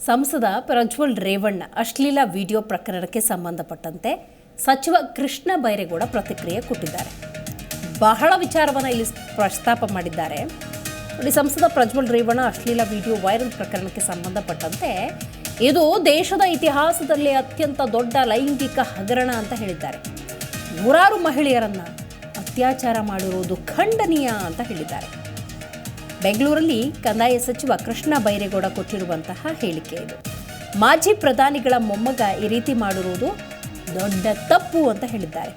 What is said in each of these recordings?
ಸಂಸದ ಪ್ರಜ್ವಲ್ ರೇವಣ್ಣ ಅಶ್ಲೀಲ ವಿಡಿಯೋ ಪ್ರಕರಣಕ್ಕೆ ಸಂಬಂಧಪಟ್ಟಂತೆ ಸಚಿವ ಕೃಷ್ಣ ಬೈರೇಗೌಡ ಪ್ರತಿಕ್ರಿಯೆ ಕೊಟ್ಟಿದ್ದಾರೆ. ಬಹಳ ವಿಚಾರವನ್ನು ಇಲ್ಲಿ ಪ್ರಸ್ತಾಪ ಮಾಡಿದ್ದಾರೆ. ನೋಡಿ, ಸಂಸದ ಪ್ರಜ್ವಲ್ ರೇವಣ್ಣ ಅಶ್ಲೀಲ ವಿಡಿಯೋ ವೈರಲ್ ಪ್ರಕರಣಕ್ಕೆ ಸಂಬಂಧಪಟ್ಟಂತೆ ಇದು ದೇಶದ ಇತಿಹಾಸದಲ್ಲಿ ಅತ್ಯಂತ ದೊಡ್ಡ ಲೈಂಗಿಕ ಹಗರಣ ಅಂತ ಹೇಳಿದ್ದಾರೆ. ನೂರಾರು ಮಹಿಳೆಯರನ್ನ ಅತ್ಯಾಚಾರ ಮಾಡಿರುವುದು ಖಂಡನೀಯ ಅಂತ ಹೇಳಿದ್ದಾರೆ. ಬೆಂಗಳೂರಲ್ಲಿ ಕಂದಾಯ ಸಚಿವ ಕೃಷ್ಣ ಬೈರೇಗೌಡ ಕೊಟ್ಟಿರುವಂತಹ ಹೇಳಿಕೆ ಇದು. ಮಾಜಿ ಪ್ರಧಾನಿಗಳ ಮೊಮ್ಮಗ ಈ ರೀತಿ ಮಾಡಿರುವುದು ದೊಡ್ಡ ತಪ್ಪು ಅಂತ ಹೇಳಿದ್ದಾರೆ.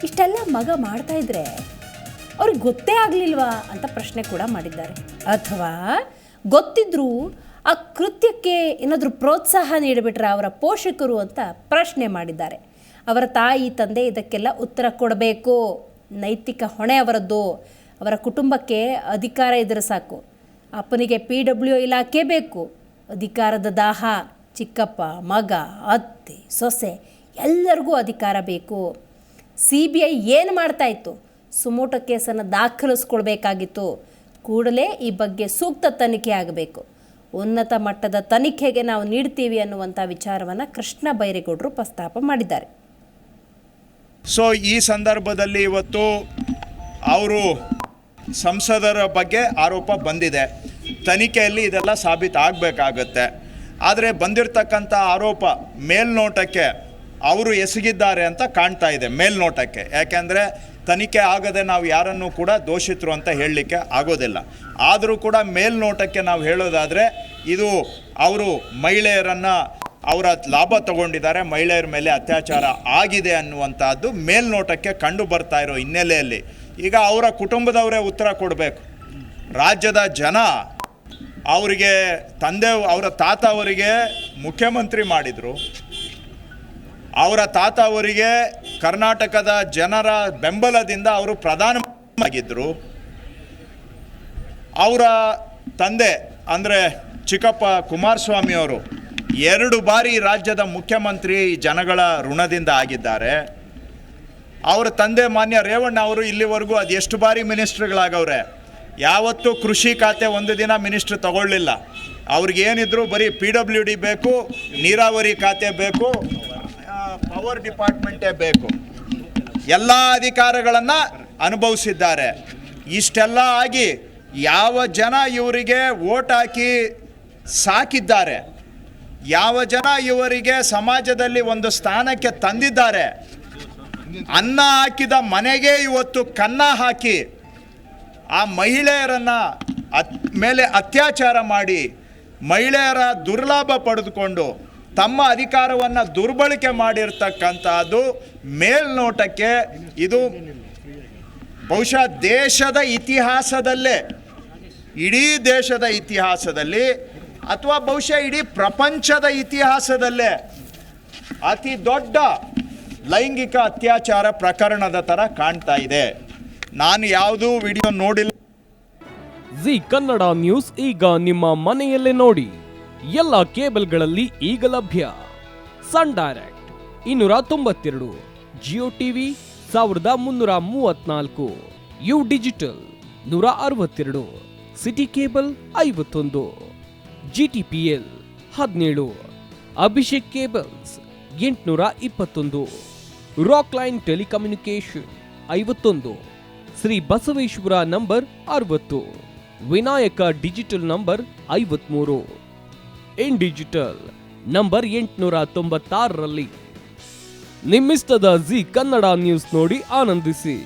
ಇಷ್ಟೆಲ್ಲ ಮಗ ಮಾಡ್ತಾ ಇದ್ರೆ ಅವ್ರಿಗೆ ಗೊತ್ತೇ ಆಗಲಿಲ್ವಾ ಅಂತ ಪ್ರಶ್ನೆ ಕೂಡ ಮಾಡಿದ್ದಾರೆ. ಅಥವಾ ಗೊತ್ತಿದ್ರೂ ಆ ಕೃತ್ಯಕ್ಕೆ ಏನಾದರೂ ಪ್ರೋತ್ಸಾಹ ನೀಡಿಬಿಟ್ರೆ ಅವರ ಪೋಷಕರು ಅಂತ ಪ್ರಶ್ನೆ ಮಾಡಿದ್ದಾರೆ. ಅವರ ತಾಯಿ ತಂದೆ ಇದಕ್ಕೆಲ್ಲ ಉತ್ತರ ಕೊಡಬೇಕು. ನೈತಿಕ ಹೊಣೆ ಅವರದ್ದು. ಅವರ ಕುಟುಂಬಕ್ಕೆ ಅಧಿಕಾರ ಇದ್ದರೆ ಸಾಕು. ಅಪ್ಪನಿಗೆ PW ಇಲಾಖೆ ಬೇಕು. ಅಧಿಕಾರದ ದಾಹ. ಚಿಕ್ಕಪ್ಪ, ಮಗ, ಅತ್ತೆ, ಸೊಸೆ ಎಲ್ಲರಿಗೂ ಅಧಿಕಾರ ಬೇಕು. CBI ಏನು ಮಾಡ್ತಾಯಿತ್ತು? ಸುಮೋಟೋ ಕೇಸನ್ನು ದಾಖಲಿಸ್ಕೊಳ್ಬೇಕಾಗಿತ್ತು. ಕೂಡಲೇ ಈ ಬಗ್ಗೆ ಸೂಕ್ತ ತನಿಖೆ ಆಗಬೇಕು. ಉನ್ನತ ಮಟ್ಟದ ತನಿಖೆಗೆ ನಾವು ನೀಡ್ತೀವಿ ಅನ್ನುವಂಥ ವಿಚಾರವನ್ನು ಕೃಷ್ಣ ಬೈರೇಗೌಡರು ಪ್ರಸ್ತಾಪ ಮಾಡಿದ್ದಾರೆ. ಸೊ ಈ ಸಂದರ್ಭದಲ್ಲಿ ಇವತ್ತು ಅವರು ಸಂಸದರ ಬಗ್ಗೆ ಆರೋಪ ಬಂದಿದೆ. ತನಿಖೆಯಲ್ಲಿ ಇದೆಲ್ಲ ಸಾಬೀತಾಗಬೇಕಾಗತ್ತೆ. ಆದರೆ ಬಂದಿರತಕ್ಕಂಥ ಆರೋಪ ಮೇಲ್ನೋಟಕ್ಕೆ ಅವರು ಎಸಗಿದ್ದಾರೆ ಅಂತ ಕಾಣ್ತಾ ಇದೆ. ಮೇಲ್ನೋಟಕ್ಕೆ, ಯಾಕೆಂದರೆ ತನಿಖೆ ಆಗದೆ ನಾವು ಯಾರನ್ನೂ ಕೂಡ ದೋಷಿತರು ಅಂತ ಹೇಳಲಿಕ್ಕೆ ಆಗೋದಿಲ್ಲ. ಆದರೂ ಕೂಡ ಮೇಲ್ನೋಟಕ್ಕೆ ನಾವು ಹೇಳೋದಾದರೆ ಇದು ಅವರು ಮಹಿಳೆಯರನ್ನು ಅವರ ಲಾಭ ತಗೊಂಡಿದ್ದಾರೆ, ಮಹಿಳೆಯರ ಮೇಲೆ ಅತ್ಯಾಚಾರ ಆಗಿದೆ ಅನ್ನುವಂಥದ್ದು ಮೇಲ್ನೋಟಕ್ಕೆ ಕಂಡು ಬರ್ತಾ ಇರೋ ಹಿನ್ನೆಲೆಯಲ್ಲಿ ಈಗ ಅವರ ಕುಟುಂಬದವರೇ ಉತ್ತರ ಕೊಡಬೇಕು. ರಾಜ್ಯದ ಜನ ಅವರಿಗೆ ಅವರ ತಾತ ಅವರಿಗೆ ಮುಖ್ಯಮಂತ್ರಿ ಮಾಡಿದರು. ಅವರ ತಾತ ಅವರಿಗೆ ಕರ್ನಾಟಕದ ಜನರ ಬೆಂಬಲದಿಂದ ಅವರು ಪ್ರಧಾನಮಂತ್ರಿ ಆಗಿದ್ದರು. ಅವರ ತಂದೆ ಅಂದರೆ ಚಿಕ್ಕಪ್ಪ ಕುಮಾರಸ್ವಾಮಿ ಅವರು 2 ಬಾರಿ ರಾಜ್ಯದ ಮುಖ್ಯಮಂತ್ರಿ ಜನಗಳ ಋಣದಿಂದ ಆಗಿದ್ದಾರೆ. ಅವರ ತಂದೆ ಮಾನ್ಯ ರೇವಣ್ಣ ಅವರು ಇಲ್ಲಿವರೆಗೂ ಎಷ್ಟು ಬಾರಿ ಮಿನಿಸ್ಟ್ರುಗಳಾಗವ್ರೆ. ಯಾವತ್ತೂ ಕೃಷಿ ಖಾತೆ ಒಂದು ದಿನ ಮಿನಿಸ್ಟ್ರ್ ತಗೊಳ್ಳಿಲ್ಲ. ಅವ್ರಿಗೇನಿದ್ರು ಬರೀ PWD ಬೇಕು, ನೀರಾವರಿ ಖಾತೆ ಬೇಕು, ಪವರ್ ಡಿಪಾರ್ಟ್ಮೆಂಟೇ ಬೇಕು. ಎಲ್ಲ ಅಧಿಕಾರಗಳನ್ನು ಅನುಭವಿಸಿದ್ದಾರೆ. ಇಷ್ಟೆಲ್ಲ ಆಗಿ ಯಾವ ಜನ ಇವರಿಗೆ ವೋಟ್ ಹಾಕಿ ಸಾಕಿದ್ದಾರೆ, ಯಾವ ಜನ ಇವರಿಗೆ ಸಮಾಜದಲ್ಲಿ ಒಂದು ಸ್ಥಾನಕ್ಕೆ ತಂದಿದ್ದಾರೆ, ಅನ್ನ ಹಾಕಿದ ಮನೆಗೆ ಇವತ್ತು ಕನ್ನ ಹಾಕಿ ಆ ಮಹಿಳೆಯರನ್ನು ಮೇಲೆ ಅತ್ಯಾಚಾರ ಮಾಡಿ ಮಹಿಳೆಯರ ದುರ್ಲಾಭ ಪಡೆದುಕೊಂಡು ತಮ್ಮ ಅಧಿಕಾರವನ್ನು ದುರ್ಬಳಕೆ ಮಾಡಿರ್ತಕ್ಕಂಥದ್ದು ಮೇಲ್ನೋಟಕ್ಕೆ ಇದು ಬಹುಶಃ ದೇಶದ ಇತಿಹಾಸದಲ್ಲೇ, ಇಡೀ ದೇಶದ ಇತಿಹಾಸದಲ್ಲಿ ಅಥವಾ ಬಹುಶಃ ಇಡೀ ಪ್ರಪಂಚದ ಇತಿಹಾಸದಲ್ಲೇ ಅತಿ ದೊಡ್ಡ ಲೈಂಗಿಕ ಅತ್ಯಾಚಾರ ಪ್ರಕರಣದ ಥರ ಕಾಣ್ತಾ ಇದೆ. ನಾನು ಯಾವುದೂ ವಿಡಿಯೋ ನೋಡಿಲ್ಲ. ಜಿ ಕನ್ನಡ ನ್ಯೂಸ್ ಈಗ ನಿಮ್ಮ ಮನೆಯಲ್ಲೇ ನೋಡಿ. ಎಲ್ಲ ಕೇಬಲ್ಗಳಲ್ಲಿ ಈಗ ಲಭ್ಯ. Sun Direct 292, Jio TV 1334, U digital 162, city cable 51, GTPL 17, Abhishek cables 821, Rockline telecommunication 51, Shri Basaveshwara number 60, Vinayaka digital number 53, in digital number 896ರಲ್ಲಿ. ನಿಮ್ಮಿಸ್ತದ ಜಿ ಕನ್ನಡ ನ್ಯೂಸ್ ನೋಡಿ ಆನಂದಿಸಿ.